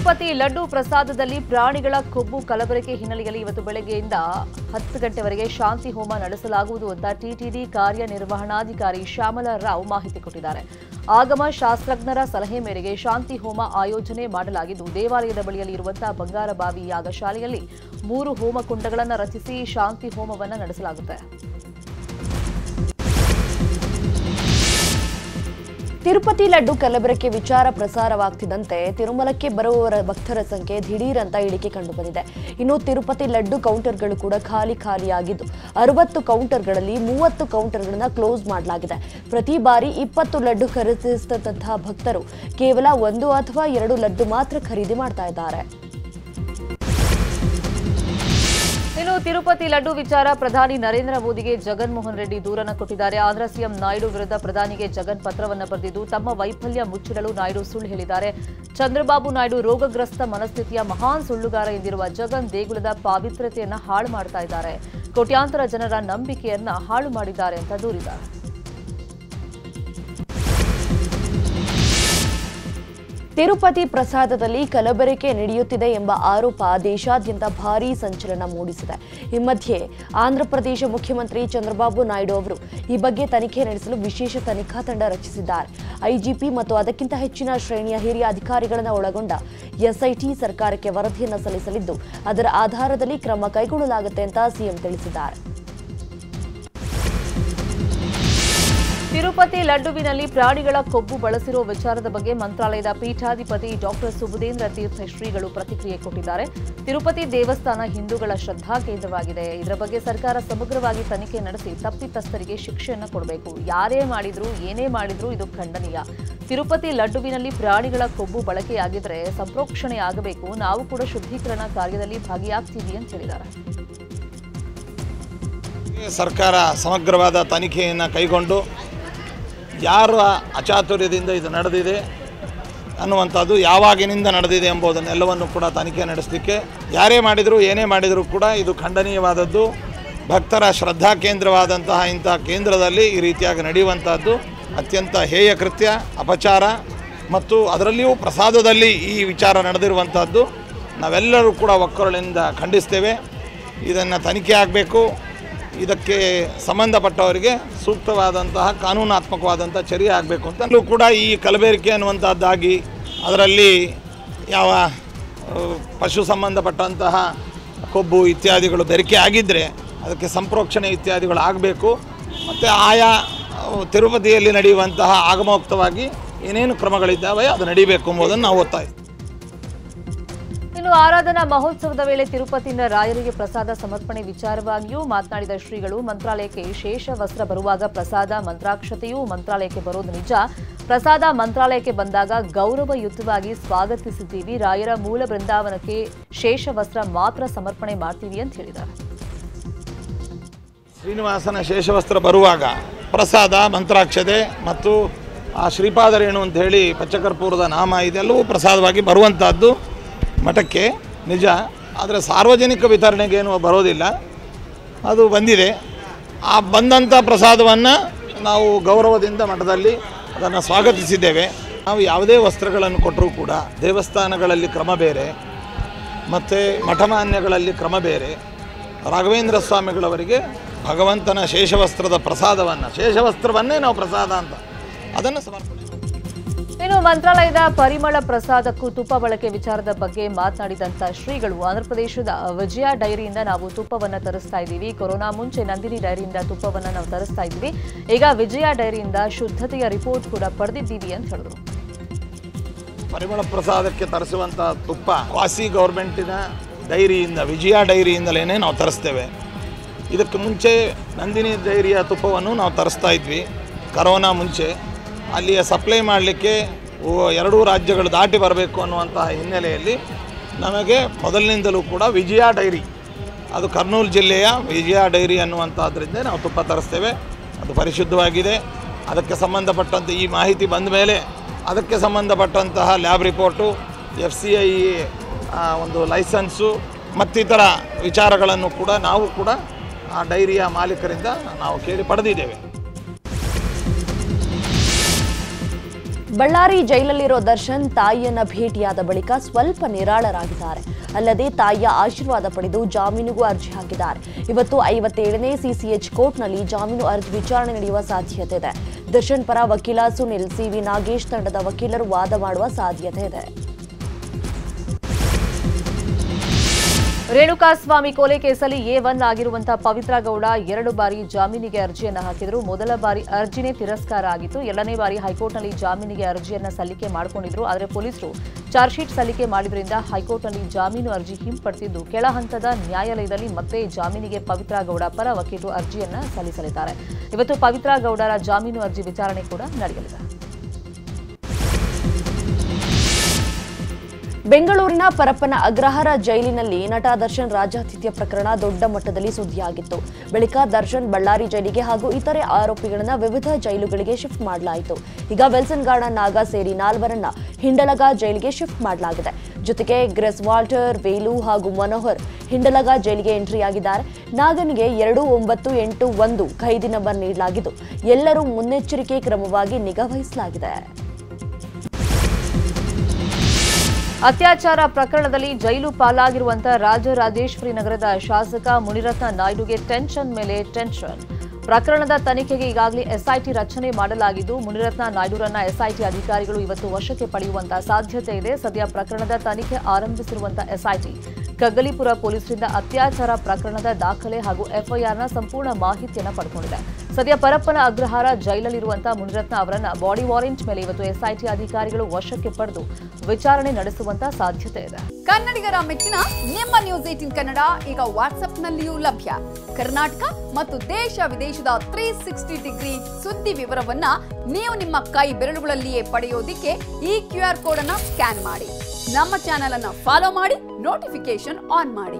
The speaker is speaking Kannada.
ತಿರುಪತಿ ಲಡ್ಡು ಪ್ರಸಾದದಲ್ಲಿ ಪ್ರಾಣಿಗಳ ಕೊಬ್ಬು ಕಲಬೆರಕೆ ಹಿನ್ನೆಲೆಯಲ್ಲಿ ಇವತ್ತು ಬೆಳಗ್ಗೆಯಿಂದ 10 ಗಂಟೆವರೆಗೆ ಶಾಂತಿ ಹೋಮ ನಡೆಸಲಾಗುವುದು ಅಂತ ಟಿಟಿಡಿ ಕಾರ್ಯನಿರ್ವಹಣಾಧಿಕಾರಿ ಶ್ಯಾಮಲಾ ರಾವ್ ಮಾಹಿತಿ ಕೊಟ್ಟಿದ್ದಾರೆ. ಆಗಮ ಶಾಸ್ತ್ರಜ್ಞರ ಸಲಹೆ ಮೇರೆಗೆ ಶಾಂತಿ ಹೋಮ ಆಯೋಜನೆ ಮಾಡಲಾಗಿದ್ದು, ದೇವಾಲಯದ ಬಳಿಯಲ್ಲಿ ಇರುವಂತಹ ಬಂಗಾರಬಾವಿ ಯಾಗಶಾಲೆಯಲ್ಲಿ 3 ಹೋಮಕುಂಡಗಳನ್ನು ರಚಿಸಿ ಶಾಂತಿ ಹೋಮವನ್ನು ನಡೆಸಲಾಗುತ್ತೆ. ತಿರುಪತಿ ಲಡ್ಡು ಕಲಬೆರಕೆ ವಿಚಾರ ಪ್ರಸಾರವಾಗ್ತಿದ್ದಂತೆ ತಿರುಮಲಕ್ಕೆ ಬರುವವರ ಭಕ್ತರ ಸಂಖ್ಯೆ ದಿಢೀರಂತ ಇಳಿಕೆ ಕಂಡುಬಂದಿದೆ. ಇನ್ನು ತಿರುಪತಿ ಲಡ್ಡು ಕೌಂಟರ್ಗಳು ಕೂಡ ಖಾಲಿಯಾಗಿದ್ದು 60 ಕೌಂಟರ್ಗಳಲ್ಲಿ 30 ಕೌಂಟರ್ಗಳನ್ನು ಕ್ಲೋಸ್ ಮಾಡಲಾಗಿದೆ. ಪ್ರತಿ ಬಾರಿ 20 ಲಡ್ಡು ಖರೀದಿಸಿದಂತಹ ಭಕ್ತರು ಕೇವಲ 1 ಅಥವಾ 2 ಲಡ್ಡು ಮಾತ್ರ ಖರೀದಿ ಮಾಡ್ತಾ ಇದ್ದಾರೆ. ಇನ್ನು ತಿರುಪತಿ ಲಡ್ಡು ವಿಚಾರ ಪ್ರಧಾನಿ ನರೇಂದ್ರ ಮೋದಿಗೆ ಜಗನ್ ಮೋಹನ್ ರೆಡ್ಡಿ ದೂರನ್ನು ಕೊಟ್ಟಿದ್ದಾರೆ. ಆಂಧ್ರ ಸಿಎಂ ನಾಯ್ಡು ವಿರುದ್ಧ ಪ್ರಧಾನಿಗೆ ಜಗನ್ ಪತ್ರವನ್ನು ಬರೆದಿದ್ದು ತಮ್ಮ ವೈಫಲ್ಯ ಮುಚ್ಚಿಡಲು ನಾಯ್ಡು ಸುಳ್ಳು ಹೇಳಿದ್ದಾರೆ. ಚಂದ್ರಬಾಬು ನಾಯ್ಡು ರೋಗಗ್ರಸ್ತ ಮನಸ್ಥಿತಿಯ ಮಹಾನ್ ಸುಳ್ಳುಗಾರ ಎಂದಿರುವ ಜಗನ್ ದೇಗುಲದ ಪಾವಿತ್ರ್ಯತೆಯನ್ನು ಹಾಳು ಮಾಡ್ತಾ ಇದ್ದಾರೆ, ಕೋಟ್ಯಾಂತರ ಜನರ ನಂಬಿಕೆಯನ್ನ ಹಾಳು ಮಾಡಿದ್ದಾರೆ ಅಂತ ದೂರಿದ್ದಾರೆ. ತಿರುಪತಿ ಪ್ರಸಾದದಲ್ಲಿ ಕಲಬೆರಕೆ ನಡೆಯುತ್ತಿದೆ ಎಂಬ ಆರೋಪ ದೇಶಾದ್ಯಂತ ಭಾರೀ ಸಂಚಲನ ಮೂಡಿಸಿದೆ. ಈ ಮಧ್ಯೆ ಆಂಧ್ರಪ್ರದೇಶ ಮುಖ್ಯಮಂತ್ರಿ ಚಂದ್ರಬಾಬು ನಾಯ್ಡು ಅವರು ಈ ಬಗ್ಗೆ ತನಿಖೆ ನಡೆಸಲು ವಿಶೇಷ ತನಿಖಾ ತಂಡ ರಚಿಸಿದ್ದಾರೆ. ಐಜಿಪಿ ಮತ್ತು ಅದಕ್ಕಿಂತ ಹೆಚ್ಚಿನ ಶ್ರೇಣಿಯ ಹಿರಿಯ ಅಧಿಕಾರಿಗಳನ್ನು ಒಳಗೊಂಡ ಎಸ್ಐಟಿ ಸರ್ಕಾರಕ್ಕೆ ವರದಿಯನ್ನು ಸಲ್ಲಿಸಲಿದ್ದು, ಅದರ ಆಧಾರದಲ್ಲಿ ಕ್ರಮ ಕೈಗೊಳ್ಳಲಾಗುತ್ತೆ ಅಂತ ಸಿಎಂ ತಿಳಿಸಿದ್ದಾರೆ. ತಿರುಪತಿ ಲಡ್ಡುವಿನಲ್ಲಿ ಪ್ರಾಣಿಗಳ ಕೊಬ್ಬು ಬಳಸಿರುವ ವಿಚಾರದ ಬಗ್ಗೆ ಮಂತ್ರಾಲಯದ ಪೀಠಾಧಿಪತಿ ಡಾಕ್ಟರ್ ಸುಬುಧೇಂದ್ರ ತೀರ್ಥ ಶ್ರೀಗಳು ಪ್ರತಿಕ್ರಿಯೆ ಕೊಟ್ಟಿದ್ದಾರೆ. ತಿರುಪತಿ ದೇವಸ್ಥಾನ ಹಿಂದೂಗಳ ಶ್ರದ್ಧಾ ಕೇಂದ್ರವಾಗಿದೆ. ಇದರ ಬಗ್ಗೆ ಸರ್ಕಾರ ಸಮಗ್ರವಾಗಿ ತನಿಖೆ ನಡೆಸಿ ತಪ್ಪಿತಸ್ಥರಿಗೆ ಶಿಕ್ಷೆಯನ್ನು ಕೊಡಬೇಕು. ಯಾರೇ ಮಾಡಿದ್ರು ಏನೇ ಮಾಡಿದ್ರು ಇದು ಖಂಡನೀಯ. ತಿರುಪತಿ ಲಡ್ಡುವಿನಲ್ಲಿ ಪ್ರಾಣಿಗಳ ಕೊಬ್ಬು ಬಳಕೆಯಾಗಿದ್ರೆ ಸಂಪ್ರೋಕ್ಷಣೆ ಆಗಬೇಕು. ನಾವು ಕೂಡ ಶುದ್ಧೀಕರಣ ಕಾರ್ಯದಲ್ಲಿ ಭಾಗಿಯಾಗ್ತೀವಿ ಅಂತ ಹೇಳಿದ್ದಾರೆ. ಸರ್ಕಾರ ಸಮಗ್ರವಾದ ತನಿಖೆಯನ್ನು ಕೈಗೊಂಡು ಯಾರ ಅಚಾತುರ್ಯದಿಂದ ಇದು ನಡೆದಿದೆ ಅನ್ನುವಂಥದ್ದು, ಯಾವಾಗಿನಿಂದ ನಡೆದಿದೆ ಎಂಬುದನ್ನೆಲ್ಲವನ್ನು ಕೂಡ ತನಿಖೆ ನಡೆಸಲಿಕ್ಕೆ ಯಾರೇ ಮಾಡಿದರೂ ಏನೇ ಮಾಡಿದರೂ ಕೂಡ ಇದು ಖಂಡನೀಯವಾದದ್ದು. ಭಕ್ತರ ಶ್ರದ್ಧಾ ಕೇಂದ್ರವಾದಂತಹ ಇಂಥ ಕೇಂದ್ರದಲ್ಲಿ ಈ ರೀತಿಯಾಗಿ ನಡೆಯುವಂಥದ್ದು ಅತ್ಯಂತ ಹೇಯ ಕೃತ್ಯ, ಅಪಚಾರ. ಮತ್ತು ಅದರಲ್ಲಿಯೂ ಪ್ರಸಾದದಲ್ಲಿ ಈ ವಿಚಾರ ನಡೆದಿರುವಂಥದ್ದು ನಾವೆಲ್ಲರೂ ಕೂಡ ಒಕ್ಕೊರಳಿಂದ ಖಂಡಿಸ್ತೇವೆ. ಇದನ್ನು ತನಿಖೆ ಆಗಬೇಕು. ಇದಕ್ಕೆ ಸಂಬಂಧಪಟ್ಟವರಿಗೆ ಸೂಕ್ತವಾದಂತಹ ಕಾನೂನಾತ್ಮಕವಾದಂಥ ಚರ್ಯೆ ಆಗಬೇಕು ಅಂತಲೂ ಕೂಡ ಈ ಕಲಬೆರಕೆ ಅನ್ನುವಂಥದ್ದಾಗಿ ಅದರಲ್ಲಿ ಯಾವ ಪಶು ಸಂಬಂಧಪಟ್ಟಂತಹ ಕೊಬ್ಬು ಇತ್ಯಾದಿಗಳು ಬೆರಕೆ ಆಗಿದ್ದರೆ ಅದಕ್ಕೆ ಸಂಪ್ರೋಕ್ಷಣೆ ಇತ್ಯಾದಿಗಳು ಆಗಬೇಕು. ಮತ್ತು ಆಯಾ ತಿರುಪತಿಯಲ್ಲಿ ನಡೆಯುವಂತಹ ಆಗಮೋಕ್ತವಾಗಿ ಏನೇನು ಕ್ರಮಗಳಿದ್ದಾವೆ ಅದು ನಡೀಬೇಕು ಎಂಬುದನ್ನು ನಾವು ಒತ್ತಾಯಿಸ್ತೀವಿ. ಇನ್ನು ಆರಾಧನಾ ಮಹೋತ್ಸವದ ವೇಳೆ ತಿರುಪತಿಯಿಂದ ರಾಯರಿಗೆ ಪ್ರಸಾದ ಸಮರ್ಪಣೆ ವಿಚಾರವಾಗಿಯೂ ಮಾತನಾಡಿದ ಶ್ರೀಗಳು, ಮಂತ್ರಾಲಯಕ್ಕೆ ಶೇಷ ವಸ್ತ್ರ ಬರುವಾಗ ಪ್ರಸಾದ ಮಂತ್ರಾಕ್ಷತೆಯೂ ಮಂತ್ರಾಲಯಕ್ಕೆ ಬರೋದು ನಿಜ. ಪ್ರಸಾದ ಮಂತ್ರಾಲಯಕ್ಕೆ ಬಂದಾಗ ಗೌರವಯುತವಾಗಿ ಸ್ವಾಗತಿಸಿದ್ದೀವಿ. ರಾಯರ ಮೂಲ ಬೃಂದಾವನಕ್ಕೆ ಶೇಷ ವಸ್ತ್ರ ಮಾತ್ರ ಸಮರ್ಪಣೆ ಮಾಡ್ತೀವಿ ಅಂತ ಹೇಳಿದ್ದಾರೆ. ಶ್ರೀನಿವಾಸನ ಶೇಷವಸ್ತ್ರ ಬರುವಾಗ ಪ್ರಸಾದ ಮಂತ್ರಾಕ್ಷತೆ ಮತ್ತು ಆ ಶ್ರೀಪಾದರೇಣು ಅಂತ ಹೇಳಿ ಪಚ್ಚಕರ್ಪೂರದ ನಾಮ ಇದೆಲ್ಲವೂ ಪ್ರಸಾದವಾಗಿ ಬರುವಂಥದ್ದು ಮಠಕ್ಕೆ ನಿಜ. ಆದರೆ ಸಾರ್ವಜನಿಕ ವಿತರಣೆಗೇನು ಬರೋದಿಲ್ಲ, ಅದು ಬಂದಿದೆ. ಆ ಬಂದಂಥ ಪ್ರಸಾದವನ್ನು ನಾವು ಗೌರವದಿಂದ ಮಠದಲ್ಲಿ ಅದನ್ನು ಸ್ವಾಗತಿಸಿದ್ದೇವೆ. ನಾವು ಯಾವುದೇ ವಸ್ತ್ರಗಳನ್ನು ಕೊಟ್ಟರೂ ಕೂಡ ದೇವಸ್ಥಾನಗಳಲ್ಲಿ ಕ್ರಮ ಬೇರೆ ಮತ್ತು ಮಠಮಾನ್ಯಗಳಲ್ಲಿ ಕ್ರಮ ಬೇರೆ. ರಾಘವೇಂದ್ರ ಸ್ವಾಮಿಗಳವರಿಗೆ ಭಗವಂತನ ಶೇಷವಸ್ತ್ರದ ಪ್ರಸಾದವನ್ನು, ಶೇಷವಸ್ತ್ರವನ್ನೇ ನಾವು ಪ್ರಸಾದ ಅಂತ ಅದನ್ನು ಸಮರ್ಪಣೆ. ಇನ್ನು ಮಂತ್ರಾಲಯದ ಪರಿಮಳ ಪ್ರಸಾದಕ್ಕೂ ತುಪ್ಪ ಬಳಕೆ ವಿಚಾರದ ಬಗ್ಗೆ ಮಾತನಾಡಿದಂಥ ಶ್ರೀಗಳು, ಆಂಧ್ರಪ್ರದೇಶದ ವಿಜಯ ಡೈರಿಯಿಂದ ನಾವು ತುಪ್ಪವನ್ನು ತರಿಸ್ತಾ ಇದ್ದೀವಿ. ಕೊರೋನಾ ಮುಂಚೆ ನಂದಿನಿ ಡೈರಿಯಿಂದ ತುಪ್ಪವನ್ನು ನಾವು ತರಿಸ್ತಾ ಇದ್ದೀವಿ. ಈಗ ವಿಜಯ ಡೈರಿಯಿಂದ ಶುದ್ಧತೆಯ ರಿಪೋರ್ಟ್ ಕೂಡ ಪಡೆದಿದ್ದೀವಿ ಅಂತ ಹೇಳಿದ್ರು. ಪರಿಮಳ ಪ್ರಸಾದಕ್ಕೆ ತರಿಸುವಂಥ ತುಪ್ಪ ವಾಸಿ ಗೌರ್ಮೆಂಟಿನ ಡೈರಿಯಿಂದ, ವಿಜಯ ಡೈರಿಯಿಂದಲೇ ನಾವು ತರಿಸ್ತೇವೆ. ಇದಕ್ಕೆ ಮುಂಚೆ ನಂದಿನಿ ಡೈರಿಯ ತುಪ್ಪವನ್ನು ನಾವು ತರಿಸ್ತಾ ಇದ್ವಿ. ಕರೋನಾ ಮುಂಚೆ ಅಲ್ಲಿಯ ಸಪ್ಲೈ ಮಾಡಲಿಕ್ಕೆ 2 ರಾಜ್ಯಗಳು ದಾಟಿ ಬರಬೇಕು ಅನ್ನುವಂತಹ ಹಿನ್ನೆಲೆಯಲ್ಲಿ ನಮಗೆ ಮೊದಲಿನಿಂದಲೂ ಕೂಡ ವಿಜಯ ಡೈರಿ, ಅದು ಕರ್ನೂಲು ಜಿಲ್ಲೆಯ ವಿಜಯ ಡೈರಿ ಅನ್ನುವಂಥದ್ರಿಂದ ನಾವು ತುಪ್ಪ ತರಿಸ್ತೇವೆ. ಅದು ಪರಿಶುದ್ಧವಾಗಿದೆ. ಅದಕ್ಕೆ ಸಂಬಂಧಪಟ್ಟಂತೆ ಈ ಮಾಹಿತಿ ಬಂದ ಮೇಲೆ ಅದಕ್ಕೆ ಸಂಬಂಧಪಟ್ಟಂತಹ ಲ್ಯಾಬ್ ರಿಪೋರ್ಟು, FCI ಒಂದು ಲೈಸೆನ್ಸು ಮತ್ತಿತರ ವಿಚಾರಗಳನ್ನು ಕೂಡ ನಾವು ಕೂಡ ಆ ಡೈರಿಯ ಮಾಲೀಕರಿಂದ ನಾವು ಕೇಳಿ ಪಡೆದಿದ್ದೇವೆ. ಬಳ್ಳಾರಿ ಜೈಲಲ್ಲಿರೋ ದರ್ಶನ್ ತಾಯಿಯನ್ನ ಭೇಟಿಯಾದ ಬಳಿಕ ಸ್ವಲ್ಪ ನಿರಾಳರಾಗಿದ್ದಾರೆ. ಅಲ್ಲದೆ ತಾಯಿಯ ಆಶೀರ್ವಾದ ಪಡೆದು ಜಾಮೀನಿಗೂ ಅರ್ಜಿ ಹಾಕಿದ್ದಾರೆ. ಇವತ್ತು 57ನೇ ಸಿಸಿಎಚ್ ಕೋರ್ಟ್ನಲ್ಲಿ ಜಾಮೀನು ಅರ್ಜಿ ವಿಚಾರಣೆ ನಡೆಯುವ ಸಾಧ್ಯತೆ ಇದೆ. ದರ್ಶನ್ ಪರ ವಕೀಲ ಸುನಿಲ್ ಸಿವಿ ನಾಗೇಶ್ ತಂಡದ ವಕೀಲರು ವಾದ ಮಾಡುವ ಸಾಧ್ಯತೆ ಇದೆ. ರೇಣುಕಾಸ್ವಾಮಿ ಕೊಲೆ ಕೇಸಲ್ಲಿ A1 ಆಗಿರುವಂತಹ ಪವಿತ್ರ ಗೌಡ 2 ಬಾರಿ ಜಾಮೀನಿಗೆ ಅರ್ಜಿಯನ್ನು ಹಾಕಿದ್ರು. ಮೊದಲ ಬಾರಿ ಅರ್ಜಿನೇ ತಿರಸ್ಕಾರ ಆಗಿತ್ತು. 2ನೇ ಬಾರಿ ಹೈಕೋರ್ಟ್ನಲ್ಲಿ ಜಾಮೀನಿಗೆ ಅರ್ಜಿಯನ್ನು ಸಲ್ಲಿಕೆ ಮಾಡಿಕೊಂಡಿದ್ರು. ಆದರೆ ಪೊಲೀಸರು ಚಾರ್ಜ್ ಶೀಟ್ ಸಲ್ಲಿಕೆ ಮಾಡಿದ್ರಿಂದ ಹೈಕೋರ್ಟ್ನಲ್ಲಿ ಜಾಮೀನು ಅರ್ಜಿ ಹಿಂಪಡೆದಿದ್ದು ಕೆಳ ಹಂತದ ನ್ಯಾಯಾಲಯದಲ್ಲಿ ಮತ್ತೆ ಜಾಮೀನಿಗೆ ಪವಿತ್ರ ಗೌಡ ಪರ ವಕೀಲರು ಅರ್ಜಿಯನ್ನು ಸಲ್ಲಿಸಲಿದ್ದಾರೆ. ಇವತ್ತು ಪವಿತ್ರ ಗೌಡರ ಜಾಮೀನು ಅರ್ಜಿ ವಿಚಾರಣೆ ಕೂಡ ನಡೆಯಲಿದೆ. ಬೆಂಗಳೂರಿನ ಪರಪ್ಪನ ಅಗ್ರಹಾರ ಜೈಲಿನಲ್ಲಿ ನಟ ದರ್ಶನ್ ರಾಜಾತಿಥ್ಯ ಪ್ರಕರಣ ದೊಡ್ಡ ಮಟ್ಟದಲ್ಲಿ ಸುದ್ದಿಯಾಗಿತ್ತು. ಬಳಿಕ ದರ್ಶನ್ ಬಳ್ಳಾರಿ ಜೈಲಿಗೆ ಹಾಗೂ ಇತರೆ ಆರೋಪಿಗಳನ್ನು ವಿವಿಧ ಜೈಲುಗಳಿಗೆ ಶಿಫ್ಟ್ ಮಾಡಲಾಯಿತು. ಈಗ ವಿಲ್ಸನ್ ಗಾರ್ಡನ್ ನಾಗ ಸೇರಿ 4ರನ್ನ ಹಿಂಡಲಗ ಜೈಲಿಗೆ ಶಿಫ್ಟ್ ಮಾಡಲಾಗಿದೆ. ಜೊತೆಗೆ ಗ್ರೆಸ್ ವಾಲ್ಟರ್, ವೇಲು ಹಾಗೂ ಮನೋಹರ್ ಹಿಂಡಲಗ ಜೈಲಿಗೆ ಎಂಟ್ರಿಯಾಗಿದ್ದಾರೆ. ನಾಗನಿಗೆ 2981 ಖೈದಿ ನಂಬರ್ ನೀಡಲಾಗಿದ್ದು ಎಲ್ಲರೂ ಮುನ್ನೆಚ್ಚರಿಕೆ ಕ್ರಮವಾಗಿ ನಿಗಾ ವಹಿಸಲಾಗಿದೆ. ಅತ್ಯಾಚಾರ ಪ್ರಕರಣದಲ್ಲಿ ಜೈಲು ಪಾಲಾಗಿರುವಂತಹ ರಾಜರಾಜೇಶ್ವರಿ ನಗರದ ಶಾಸಕ ಮುನಿರತ್ನ ನಾಯ್ಡುಗೆ ಟೆನ್ಷನ್ ಮೇಲೆ ಟೆನ್ಷನ್. ಪ್ರಕರಣದ ತನಿಖೆಗೆ ಈಗಾಗಲೇ ಎಸ್ಐಟಿ ರಚನೆ ಮಾಡಲಾಗಿದ್ದು ಮುನಿರತ್ನ ನಾಯ್ಡುರನ್ನ ಎಸ್ಐಟಿ ಅಧಿಕಾರಿಗಳು ಇವತ್ತು ವಶಕ್ಕೆ ಪಡೆಯುವಂತಹ ಸಾಧ್ಯತೆ ಇದೆ. ಸದ್ಯ ಪ್ರಕರಣದ ತನಿಖೆ ಆರಂಭಿಸಿರುವಂತಹ ಎಸ್ಐಟಿ ಕಗ್ಗಲಿಪುರ ಪೊಲೀಸರಿಂದ ಅತ್ಯಾಚಾರ ಪ್ರಕರಣದ ದಾಖಲೆ ಹಾಗೂ ಎಫ್ಐಆರ್ನ ಸಂಪೂರ್ಣ ಮಾಹಿತಿಯನ್ನು ಪಡೆದುಕೊಂಡಿದೆ. ಸದ್ಯ ಪರಪ್ಪನ ಅಗ್ರಹಾರ ಜೈಲಲ್ಲಿರುವಂತಹ ಮುನಿರತ್ನ ಅವರನ್ನ ಬಾಡಿ ವಾರೆಂಟ್ ಮೇಲೆ ಇವತ್ತು ಎಸ್ಐಟಿ ಅಧಿಕಾರಿಗಳು ವಶಕ್ಕೆ ಪಡೆದು ವಿಚಾರಣೆ ನಡೆಸುವಂತಹ ಸಾಧ್ಯತೆ ಇದೆ. ಕನ್ನಡಿಗರ ಮೆಚ್ಚಿನ ನಿಮ್ಮ ನ್ಯೂಸ್ 18 ಕನ್ನಡ ಈಗ ವಾಟ್ಸ್ಆಪ್ನಲ್ಲಿಯೂ ಲಭ್ಯ. ಕರ್ನಾಟಕ ಮತ್ತು ದೇಶ ವಿದೇಶದ 360 ಡಿಗ್ರಿ ಸುದ್ದಿ ವಿವರವನ್ನ ನೀವು ನಿಮ್ಮ ಕೈ ಬೆರಳುಗಳಲ್ಲಿಯೇ ಪಡೆಯೋದಿಕ್ಕೆ ಈ QR ಕೋಡ್ ಅನ್ನು ಸ್ಕ್ಯಾನ್ ಮಾಡಿ. ನಮ್ಮ ಚಾನೆಲ್ ಅನ್ನು ಫಾಲೋ ಮಾಡಿ, ನೋಟಿಫಿಕೇಶನ್ ಆನ್ ಮಾಡಿ.